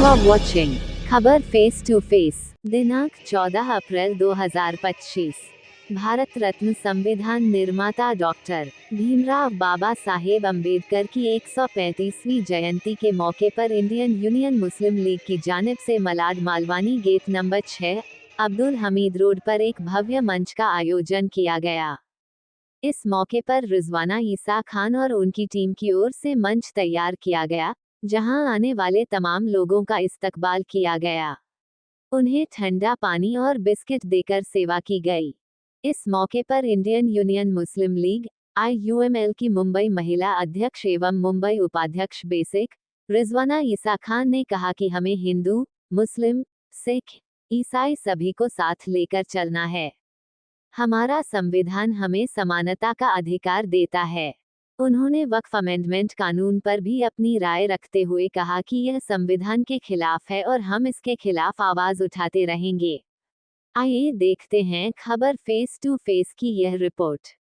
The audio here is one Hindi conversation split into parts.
आर वॉचिंग खबर फेस टू फेस। दिनांक 14 अप्रैल 2025। भारत रत्न संविधान निर्माता डॉक्टर भीमराव बाबा साहेब अम्बेडकर की 135वीं जयंती के मौके पर इंडियन यूनियन मुस्लिम लीग की जानिब से Malad Malvani gate number 6, Abdul Hamid road पर एक भव्य मंच का आयोजन किया गया। इस मौके पर रिजवाना ईसा खान और उनकी टीम की ओर से मंच तैयार किया गया, जहां आने वाले तमाम लोगों का इस्तकबाल किया गया। उन्हें ठंडा पानी और बिस्किट देकर सेवा की गई। इस मौके पर इंडियन यूनियन मुस्लिम लीग (IUML) की मुंबई महिला अध्यक्ष एवं मुंबई उपाध्यक्ष बेसिक रिजवाना ईसा खान ने कहा कि हमें हिंदू, मुस्लिम, सिख, ईसाई सभी को साथ लेकर चलना है। हमारा संविधान हमें समानता का अधिकार देता है। उन्होंने वक्फ अमेंडमेंट कानून पर भी अपनी राय रखते हुए कहा कि यह संविधान के खिलाफ है और हम इसके खिलाफ आवाज उठाते रहेंगे। आइए देखते हैं खबर फेस टू फेस की यह रिपोर्ट।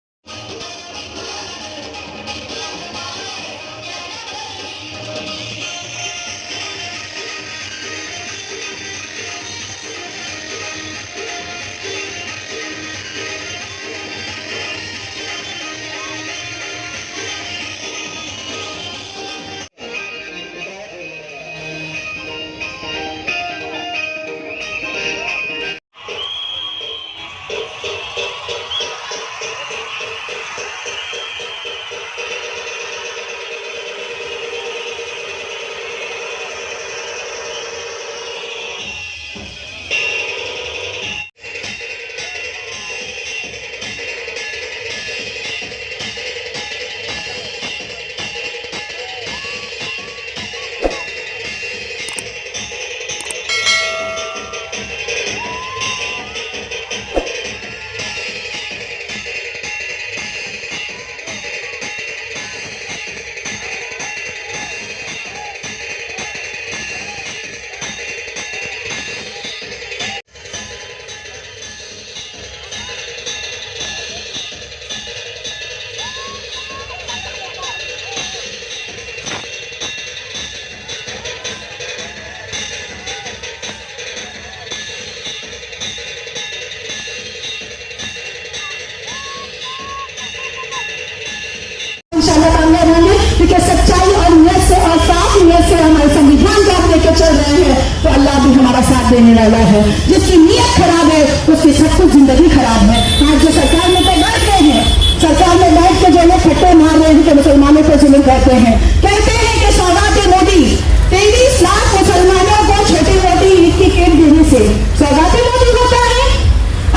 क्योंकि सच्चाई और नियत से और साफ नियत से हमारे संविधान को आप लेकर चल रहे हैं, तो अल्लाह भी हमारा साथ देने वाला है। जिसकी नियत खराब है उसकी सब कुछ जिंदगी खराब है। आज जो सरकार में तो बैठ गए हैं, सरकार में बैठ के जो लोग फट्टे मार रहे हैं कि मुसलमानों पर जुल्म करते हैं, कहते हैं कि सौगात मोदी 23 लाख मुसलमानों को छोटी मोटी ईद की किट देने से सौगात मोदी होता है।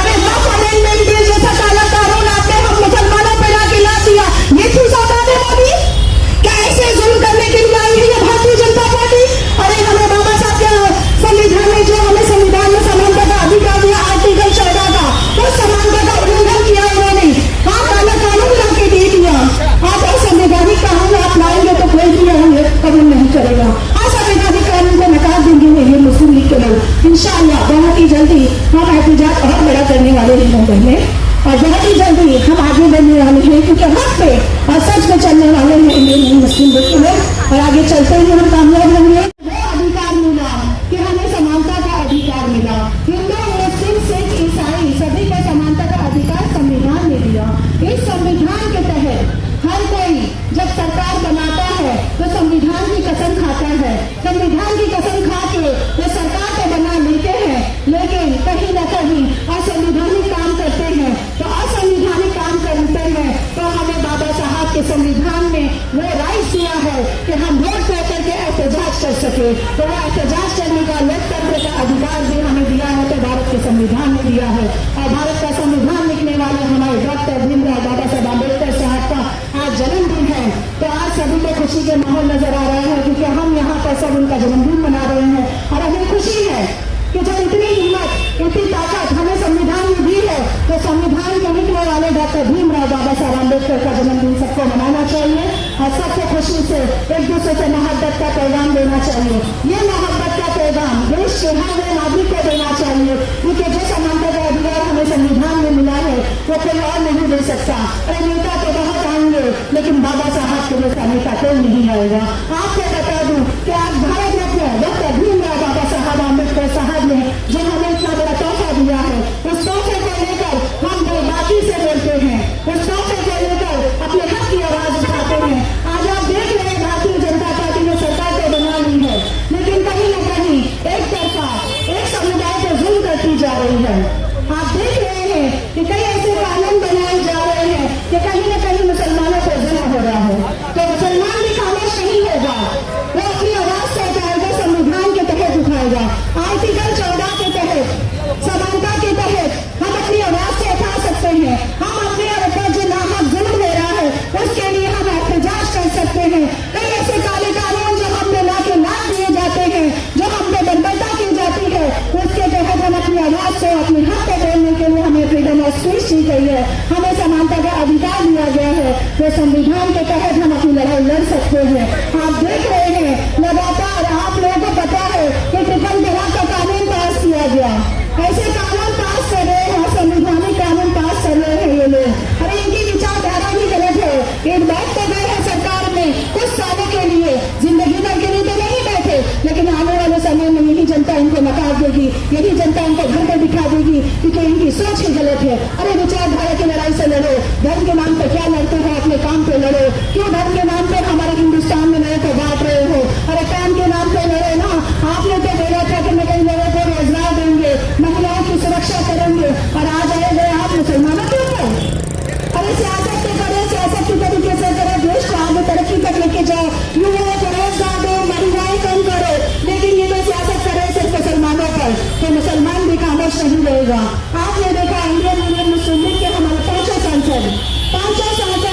अरे वक्फ अमेंडमेंट बिल जैसा काला कानून आपने हम मुसलमानों पर ला दिया, ये थी सौगात मोदी? क्या ऐसे जुल्म करने के लिए आई है ये भारतीय जनता पार्टी? अरे हमें बाबा साहब के संविधान में जो हमें संविधान में समानता का अधिकार दिया, आर्टिकल 14 का, उस समानता का उल्लंघन किया उन्होंने। हाँ, काला कानून ला के दे दिया। आप असंवैधानिक कानून आप लाएंगे तो कोई भी कबूल नहीं करेगा। असंवैधानिक कानून को नकार देंगे ये मुस्लिम लीग के लोग। इंशाअल्लाह बहुत ही जल्दी हम एहतजाज और बड़ा करने वाले हैं पहले, और बहुत ही जल्दी हम आगे बढ़ने वाले हैं, क्योंकि हक पे और सच पे चलने वाले हैं इंडियन मुस्लिम लीग के लोग, और आगे चलते हुए हम कामयाब होंगे। वो अधिकार मिला कि हमें समानता का अधिकार मिला। हिंदू, मुस्लिम, सिख, ईसाई सभी को समानता का अधिकार संविधान ने दिया। इस संविधान के तहत हर कोई जब सरकार बनाता है तो संविधान की कसम खाता है। संविधान की कसम खा के वो सरकार को बना लेते हैं, लेकिन कहीं न कहीं असंवैधानिक काम करते हैं। तो असंवैधानिक काम करते हैं तो हमें बाबा साहब के संविधान में वो राइट दिया है कि हम वोट देकर के एहतजाज कर सके। तो वो एहतजाज करने का लोकतंत्र का अधिकार भी हमें दिया है, तो भारत के संविधान ने दिया है। और भारत का संविधान लिखने वाले हमारे डॉक्टर भीमराव बाबा साहब अम्बेडकर साहब का आज जन्मदिन है। तो आज सभी को खुशी के माहौल नजर आ रहे हैं, क्योंकि हम यहाँ पर सब उनका जन्मदिन मना रहे हैं। और हमें खुशी है कि जब इतनी हिम्मत, इतनी ताकत हमें संविधान में दी है, तो संविधान के लिखने वाले डॉक्टर भीमराव बाबा साहब अम्बेडकर का जन्मदिन सबको मनाना चाहिए और सबको खुशी से एक दूसरे से मोहब्बत का पैगाम देना चाहिए। ये मोहब्बत का पैगाम देश के हर नागरिक को देना चाहिए, क्योंकि जो समानता का अधिकार हमें संविधान में मिला है वो कोई और नहीं दे सकता। अरे नेता तो बहुत आएंगे, लेकिन बाबा साहब के जैसा नेता कोई नहीं आएगा। आपको बता दूं कि आज भारत रत्न डॉक्टर भीमराव गई है, हमें समानता का अधिकार दिया गया है, तो संविधान के तहत हम अपनी लड़ाई लड़ सकते हैं। आप देख रहे हैं लगातार, आप लोगों को पता है कि ट्रिपल तलाक का कानून पास किया गया, ऐसे कानून पास कर रहे हैं, संविधानिक कानून पास कर रहे हैं ये लोग। अरे इनकी विचारधारा भी गलत है। एक बैठ तो गए हैं सरकार में कुछ सालों के लिए, जिंदगी भर के लिए तो नहीं बैठे, लेकिन आने वाले समय में यही जनता इनको नकार देगी, यही जनता इनको घर पर बिठा देगी, क्योंकि इनकी सोच ही गलत है। अरे विचारधारा की लड़ाई से लड़ो, धर्म के नाम पर क्या लड़ते हो, अपने काम पे लड़ो। क्यों धर्म के नाम पे हमारे हिंदुस्तान में नए को बांट रहे हो? अरे काम के नाम पे लड़ो ना। आपने तो बोला था कि मैं कई लोगों को रोजगार देंगे, महिलाओं की सुरक्षा करेंगे, और आज आए गए आप मुसलमानों के ऊपर। अरे सियासत तो करें, सियासत की तरीके से करें, देश को आगे तरक्की तक लेके जाओ, युवाओं को रोजगार दो, महंगाई कम करो, लेकिन ये तो सियासत करे सिर्फ मुसलमानों पर, तो मुसलमान भी खामोश नहीं रहेगा। आपने देखा इंडियन यूनियन मुस्लिम लीग के हमारे पांचों सांसद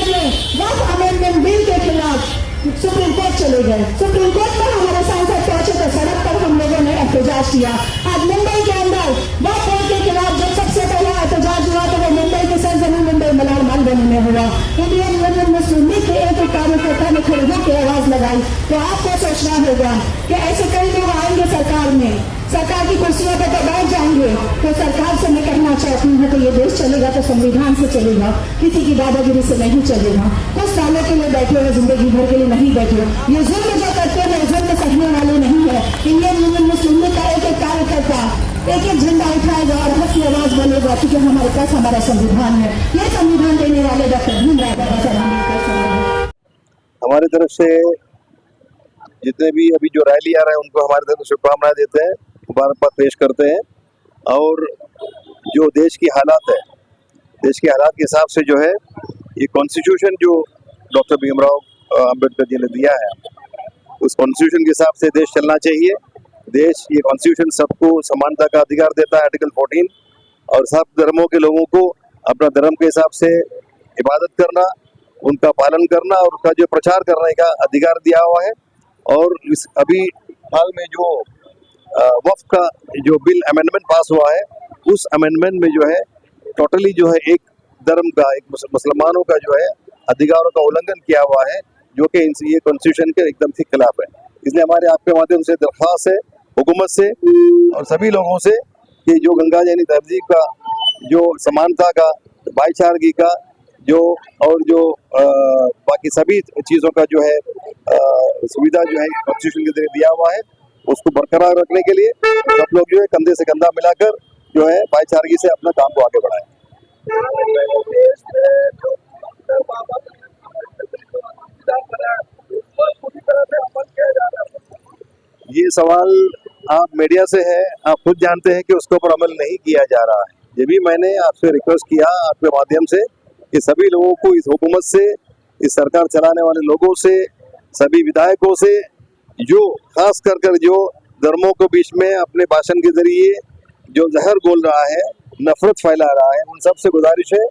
ने वक्फ अमेंडमेंट बिल के खिलाफ सुप्रीम कोर्ट चले गए। सुप्रीम कोर्ट में हमारे सांसद पहुंचे तो सड़क पर हम लोगों ने एहतजाज किया। आज मुंबई के अंदर वक्फ बोर्ड के खिलाफ जब सबसे पहला एहतजाज हुआ तो वो मुंबई के सरजमी मुंबई मलाड मालवनी में हुआ। इंडियन यूनियन मुस्लिम लीग के एक कार्यकर्ता ने खड़े होकर आवाज लगाई। तो आपको सोचना होगा कि ऐसे कई लोग आएंगे सरकार में, सरकार की कुर्सियों पर तो बैठ जाएंगे, तो सरकार से मैं कहना चाहती हूँ कि ये देश चलेगा तो संविधान से चलेगा, किसी की दादागिरी से नहीं चलेगा। कुछ सालों के लिए बैठे हो, जिंदगी भर के लिए नहीं बैठे। ये जुल्म जो करते हैं जुल्म सहने वाले नहीं है। इंडियन यूनियन मुस्लिम लीग का एक एक कार्यकर्ता एक एक झंडा उठाएगा और हक की आवाज बोलेगा, क्योंकि हमारे पास हमारा संविधान है। ये संविधान देने वाले डॉक्टर भीमराव बाबा साहेब अम्बेडकर। हमारी तरफ से जितने भी अभी जो रैली आ रहे हैं उनको हमारी तरफ से शुभकामनाएं देते हैं, मुबारकबाद पेश करते हैं। और जो देश की हालात है, देश के हालात के हिसाब से जो है ये कॉन्स्टिट्यूशन जो डॉक्टर भीमराव अम्बेडकर जी ने दिया है, उस कॉन्स्टिट्यूशन के हिसाब से देश चलना चाहिए। देश ये कॉन्स्टिट्यूशन सबको समानता का अधिकार देता है, आर्टिकल 14, और सब धर्मों के लोगों को अपना धर्म के हिसाब से इबादत करना, उनका पालन करना और उसका जो प्रचार करने का अधिकार दिया हुआ है। और इस अभी हाल में जो वक्फ का जो बिल अमेंडमेंट पास हुआ है, उस अमेंडमेंट में जो है टोटली जो है एक धर्म का, एक मुसलमानों का जो है अधिकारों का उल्लंघन किया हुआ है, जो कि ये कॉन्स्टिट्यूशन के एकदम ठीक खिलाफ है। इसलिए हमारे आपके माध्यम से दरख्वास्त है हुकूमत से और सभी लोगों से कि जो गंगा जैनी तहजीब का जो समानता का, भाईचारगी का जो और जो बाकी सभी चीज़ों का जो है सुविधा जो है कॉन्स्टिट्यूशन के जरिए दिया हुआ है, उसको बरकरार रखने के लिए सब लोग जो है कंधे से कंधा मिलाकर जो है भाईचारगी से अपना काम को आगे बढ़ाएं। ये सवाल आप मीडिया से है, आप खुद जानते हैं कि उसके ऊपर अमल नहीं किया जा रहा है। ये भी मैंने आपसे रिक्वेस्ट किया आपके माध्यम से कि सभी लोगों को, इस हुकूमत से, इस सरकार चलाने वाले लोगों से, सभी विधायकों से, जो खास कर जो धर्मों के बीच में अपने भाषण के जरिए जो जहर घोल रहा है, नफरत फैला रहा है, उन सब से गुजारिश है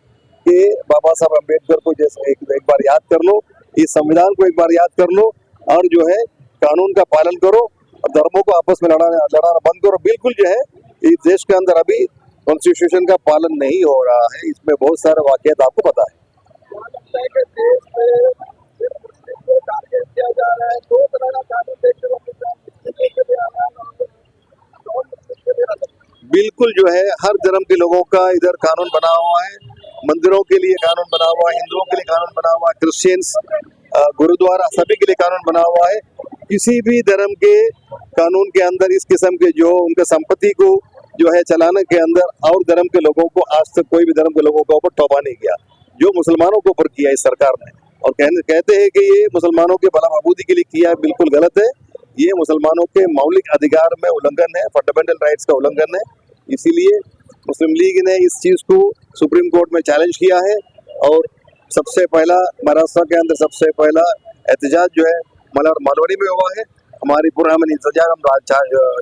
कि बाबा साहब अम्बेडकर को जैसे एक बार याद कर लो, इस संविधान को एक बार याद कर लो और जो है कानून का पालन करो और धर्मों को आपस में लड़ाना बंद करो। बिल्कुल जो है इस देश के अंदर अभी कॉन्स्टिट्यूशन का पालन नहीं हो रहा है, इसमें बहुत सारे वाकयात आपको पता है। बिल्कुल जो है हर धर्म के लोगों का इधर कानून बना हुआ है, मंदिरों के लिए कानून बना हुआ है, हिंदुओं के लिए कानून बना हुआ है, क्रिश्चियंस, गुरुद्वारा, सभी के लिए कानून बना हुआ है। किसी भी धर्म के कानून के अंदर इस किस्म के जो उनके संपत्ति को जो है चलाने के अंदर और धर्म के लोगों को आज तक कोई भी धर्म के लोगों के ऊपर तौबा नहीं किया, जो मुसलमानों के ऊपर किया इस सरकार ने। और कहते हैं कि ये मुसलमानों के भला बहबूदी के लिए किया, बिल्कुल गलत है। ये मुसलमानों के मौलिक अधिकार में उल्लंघन है, फंडामेंटल राइट्स का उल्लंघन है। इसीलिए मुस्लिम लीग ने इस चीज़ को सुप्रीम कोर्ट में चैलेंज किया है और सबसे पहला महाराष्ट्र के अंदर सबसे पहला एहतजाज जो है मलाड मालवनी में हुआ है। हमारी पुरअमन इंतजार हम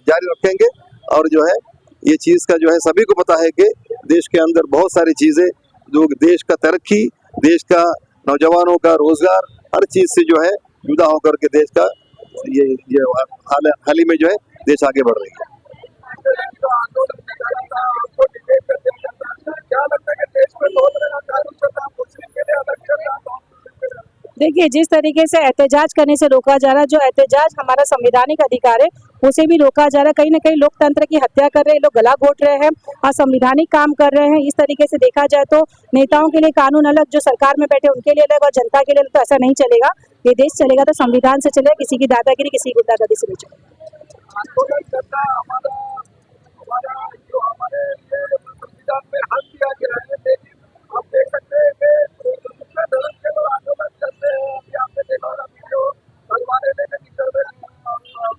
जारी रखेंगे और जो है ये चीज़ का जो है सभी को पता है कि देश के अंदर बहुत सारी चीज़ें जो देश का तरक्की, देश का नौजवानों का रोजगार, हर चीज़ से जो है जुदा होकर के देश का ये हाल ही में जो है देश आगे बढ़ रही है। क्या लगता है कि देश में दो तरह का कानून चल रहा है, मुस्लिम के लिए अलग चल रहा है? देखिए, जिस तरीके से एहतजाज करने से रोका जा रहा है, जो एहतजाज हमारा संवैधानिक अधिकार है उसे भी रोका जा रहा है। कहीं ना कहीं लोकतंत्र की हत्या कर रहे हैं, लोग गला घोट रहे हैं, असंवैधानिक काम कर रहे हैं। इस तरीके से देखा जाए तो नेताओं के लिए कानून अलग, जो सरकार में बैठे उनके लिए अलग और जनता के लिए अलग, तो ऐसा नहीं चलेगा। ये देश चलेगा तो संविधान से चलेगा, किसी की दादागिरी, किसी की गुंडागर्दी से नहीं चलेगा। आंदोलन करना हमारा हमारा जो हमारे लिए संविधान में हक दिया गया है, लेकिन आप देख सकते हैं कि दूसरे धर्म के लोग आंदोलन करते हैं। अभी आपने देखा होगा वीडियो, तलवारें लेकर निकल रहे हैं,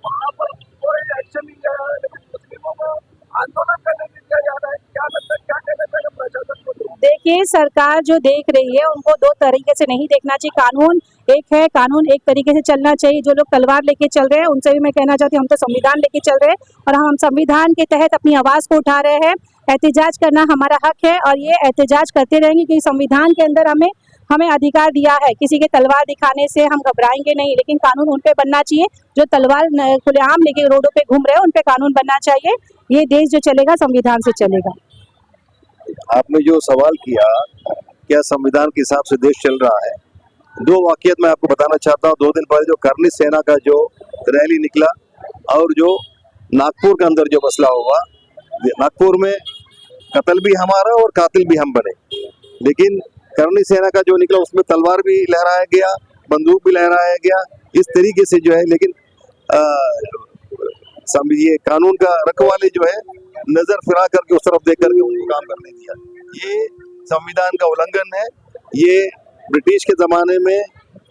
वहाँ पर कोई एक्शन नहीं लिया है, लेकिन मुस्लिमों को आंदोलन करने नहीं दिया जा रहा है। क्या लगता है, क्या कहना चाहिए प्रशासन को? देखिए, सरकार जो देख रही है उनको दो तरीके से नहीं देखना चाहिए। कानून एक है, कानून एक तरीके से चलना चाहिए। जो लोग तलवार लेके चल रहे हैं उनसे भी मैं कहना चाहती हूँ, हम तो संविधान लेके चल रहे हैं और हम संविधान के तहत अपनी आवाज़ को उठा रहे हैं। एहतजाज करना हमारा हक है और ये एहतजाज करते रहेंगे, क्योंकि संविधान के अंदर हमें अधिकार दिया है। किसी के तलवार दिखाने से हम घबराएंगे नहीं, लेकिन कानून उन पे बनना चाहिए। जो तलवार खुलेआम लेके रोडों पे घूम रहे हैं उन पे कानून बनना चाहिए। ये देश जो चलेगा संविधान से चलेगा। आपने जो सवाल किया, क्या संविधान के हिसाब से देश चल रहा है, दो वाकयात मैं आपको बताना चाहता हूँ। 2 दिन पहले जो करनी सेना का जो रैली निकला और जो नागपुर के अंदर जो मसला हुआ, नागपुर में कत्ल भी हमारा और कातिल भी हम बने, लेकिन करनी सेना का जो निकला उसमें तलवार भी लहराया गया, बंदूक भी लहराया गया, इस तरीके से जो है। लेकिन ये कानून का रखवाले जो है नजर फिरा करके उस तरफ देख करके उनको काम करने दिया। ये संविधान का उल्लंघन है। ये ब्रिटिश के जमाने में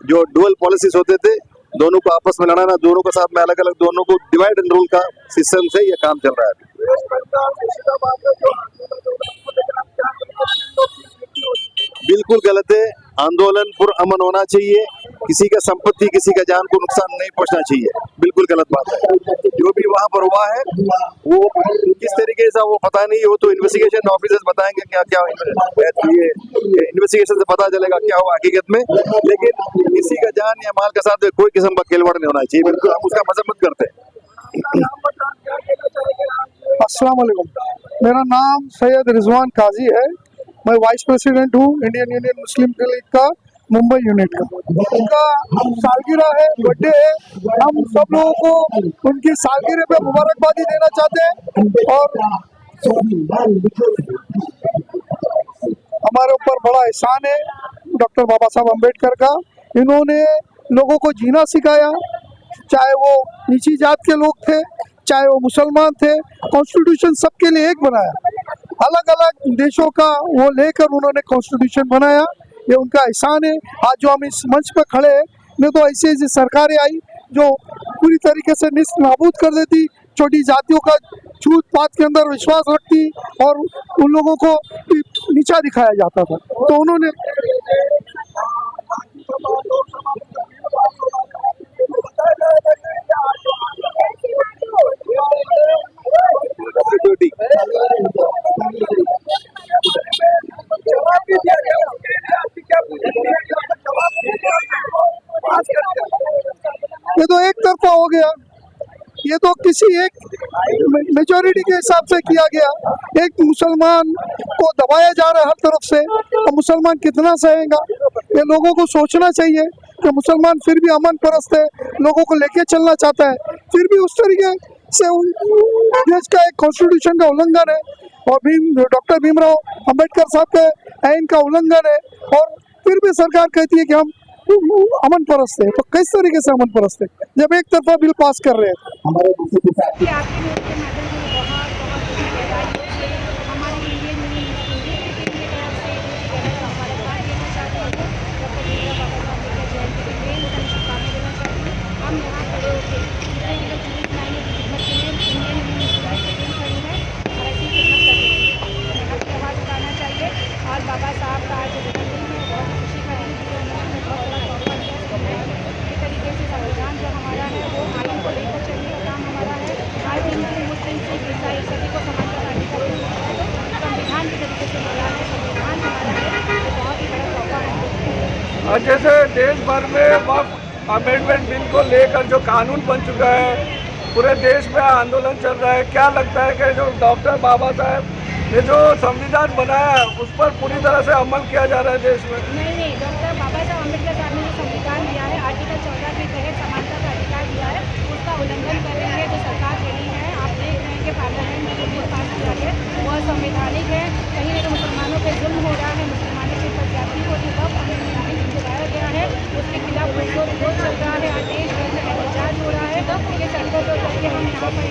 जो डुअल पॉलिसीज होते थे, दोनों को आपस में लड़ाना, दोनों के साथ में अलग अलग, दोनों को डिवाइड एंड रूल का सिस्टम से ये काम चल रहा है। बिल्कुल गलत है। आंदोलन पुरअमन होना चाहिए, किसी का संपत्ति, किसी का जान को नुकसान नहीं पहुंचना चाहिए, बिल्कुल गलत बात है। जो भी वहां पर हुआ है वो किस तरीके से वो पता नहीं, हो तो इन्वेस्टिगेशन ऑफिसर्स बताएंगे क्या क्या, ये इन्वेस्टिगेशन से पता चलेगा क्या हुआ हकीकत में। लेकिन किसी का जान या माल के साथ कोई किस्म का खिलवाड़ नहीं होना चाहिए, बिल्कुल हम उसका मजम्मत करते हैं। अस्सलाम वालेकुम, मेरा नाम सैयद रिजवान काजी है। मैं वाइस प्रेसिडेंट हूँ इंडियन यूनियन मुस्लिम लीग का मुंबई यूनिट का। उनका सालगिरह है, बर्थडे है। हम सब लोगों को उनकी सालगिरह पे मुबारकबादी देना चाहते हैं और हमारे ऊपर बड़ा एहसान है डॉक्टर बाबा साहब अम्बेडकर का। इन्होंने लोगों को जीना सिखाया, चाहे वो नीची जात के लोग थे, चाहे वो मुसलमान थे। कॉन्स्टिट्यूशन सबके लिए एक बनाया, अलग अलग देशों का वो लेकर उन्होंने कॉन्स्टिट्यूशन बनाया। ये उनका एहसान है। आज जो हम इस मंच पर खड़े हैं, नहीं तो ऐसी ऐसी सरकारें आई जो पूरी तरीके से निस्त नाबूद कर देती, छोटी जातियों का छूत पात के अंदर विश्वास रखती और उन लोगों को नीचा दिखाया जाता था। तो उन्होंने ये तो एक तरफा हो गया, ये तो किसी एक मेजॉरिटी के हिसाब से किया गया। एक मुसलमान को दबाया जा रहा है हर तरफ से, तो मुसलमान कितना सहेगा। ये लोगों को सोचना चाहिए कि मुसलमान फिर भी अमन परस्त है, लोगों को लेके चलना चाहता है, फिर भी उस तरीके से देश का एक कॉन्स्टिट्यूशन का उल्लंघन है और डॉक्टर भीमराव अम्बेडकर साहब के आइन का उल्लंघन है। और फिर भी सरकार कहती है कि हम अमन परस्त है। तो किस तरीके से अमन परस्त है जब एक तरफा बिल पास कर रहे हैं। और बाबा साहब का आज जन्मदिन है, बहुत खुशी का दिन है। उन्होंने बहुत बड़ा तोहफा दिया इसके इस तरीके से संविधान जो हमारा है वो आइन को लेकर चलने का काम हमारा है। आज हिंदू मुस्लिम सिख ईसाई सभी को समान का अधिकार मिला है, तो संविधान के तरीके से मिला है। संविधान हमारा है, ये बहुत ही बड़ा तोहफा है। और जैसे देश भर में वक्फ अमेंडमेंट बिल को लेकर जो कानून बन चुका है, पूरे देश में आंदोलन चल रहा है, क्या लगता है कि जो डॉक्टर बाबा साहब ये जो संविधान बनाया है उस पर पूरी तरह से अमल किया जा रहा है देश में। नहीं, डॉक्टर बाबा साहब अम्बेडकर साहब ने जो संविधान दिया है आर्टिकल 14 के तहत समानता का अधिकार दिया है, उसका उल्लंघन कर रही है जो सरकार दे रही है। आप देख रहे हैं कि पार्लियामेंट में जो बिल पास किया है वह संवैधानिक है। कहीं ना कहीं मुसलमानों पर जुल्म हो रहा है, मुसलमानों के ऊपर जाति को जो वक्त अमेंडमेंट गिराया गया है उसके खिलाफ विरोध चल रहा है। आज देश भर में एहतजाज हो रहा है। ये सड़कों पर करके हम यहाँ पर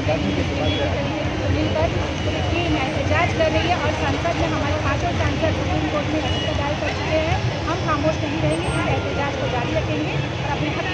मिलकर इसकी एहतजाज कर रही है और संसद में हमारे 5 सांसद सुप्रीम कोर्ट में याचिका दायर कर चुके हैं। हम खामोश नहीं रहेंगे, इस एहतजाज को जारी रखेंगे और अपने हक